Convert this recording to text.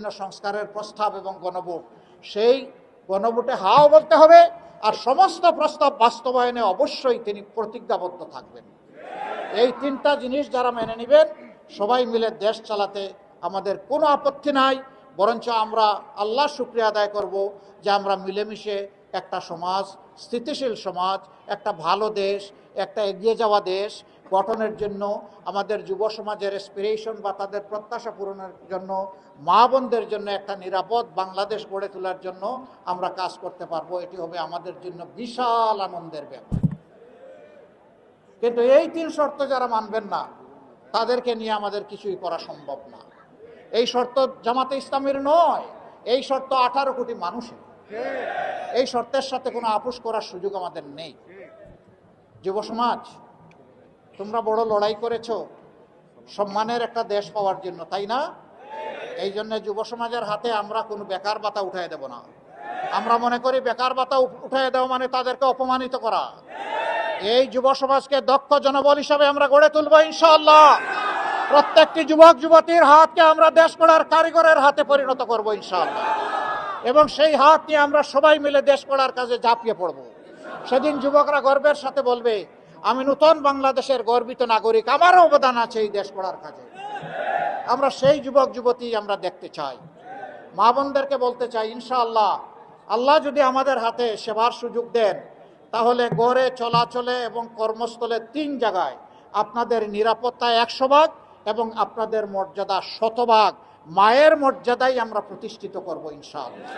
বিভিন্ন সংস্কারের প্রস্তাব এবং গণভোট, সেই গণভোটে হাও বলতে হবে, আর সমস্ত প্রস্তাব বাস্তবায়নে অবশ্যই তিনি প্রতিজ্ঞাবদ্ধ থাকবেন। এই তিনটা জিনিস যারা মেনে নেবেন, সবাই মিলে দেশ চালাতে আমাদের কোনো আপত্তি নাই। বরঞ্চ আমরা আল্লাহ শুকরিয়া আদায় করব যে আমরা মিলেমিশে একটা সমাজ, স্থিতিশীল সমাজ, একটা ভালো দেশ, একটা এগিয়ে যাওয়া দেশ গঠনের জন্য, আমাদের যুব সমাজের অ্যাসপিরেশন বা তাদের প্রত্যাশা পূরণের জন্য, মা বোনদের জন্য একটা নিরাপদ বাংলাদেশ গড়ে তোলার জন্য আমরা কাজ করতে পারবো। এটি হবে আমাদের জন্য বিশাল আনন্দের ব্যাপার। কিন্তু এই তিন শর্ত যারা মানবেন না, তাদেরকে নিয়ে আমাদের কিছুই করা সম্ভব না। এই শর্ত জামাতে ইসলামীর নয়, এই শর্ত 18 কোটি মানুষের। এই শর্তের সাথে কোনো আপোষ করার সুযোগ আমাদের নেই। যুব সমাজ, তোমরা বড় লড়াই করেছো সম্মানের একটা দেশ পাওয়ার জন্য, তাই না? এই জন্য যুব সমাজের হাতে আমরা কোনো বেকার ভাতা উঠাই দেব না। আমরা মনে করি বেকার ভাতা উঠাই দেওয়া মানে তাদেরকে অপমানিত করা। এই যুব সমাজকে দক্ষ জনবল হিসাবে আমরা গড়ে তুলবো ইনশাআল্লাহ। প্রত্যেকটি যুবক যুবতীর হাতকে আমরা দেশ গড়ার কারিগরের হাতে পরিণত করবো ইনশাআল্লাহ, এবং সেই হাত নিয়ে আমরা সবাই মিলে দেশ গড়ার কাজে ঝাঁপিয়ে পড়ব। সেদিন যুবকরা গর্বের সাথে বলবে, আমি নতুন বাংলাদেশের গর্বিত নাগরিক, আমারও অবদান আছে এই দেশ গড়ার কাজে। আমরা সেই যুবক যুবতী আমরা দেখতে চাই। মা বোনদেরকে বলতে চাই, ইনশাআল্লাহ আল্লাহ যদি আমাদের হাতে সেবার সুযোগ দেন, তাহলে গড়ে চলাচলে এবং কর্মস্থলে 3 জায়গায় আপনাদের নিরাপত্তা 100 ভাগ এবং আপনাদের মর্যাদা 100 ভাগ, মায়ের মর্যাদাই আমরা প্রতিষ্ঠিত করব ইনশাআল্লাহ।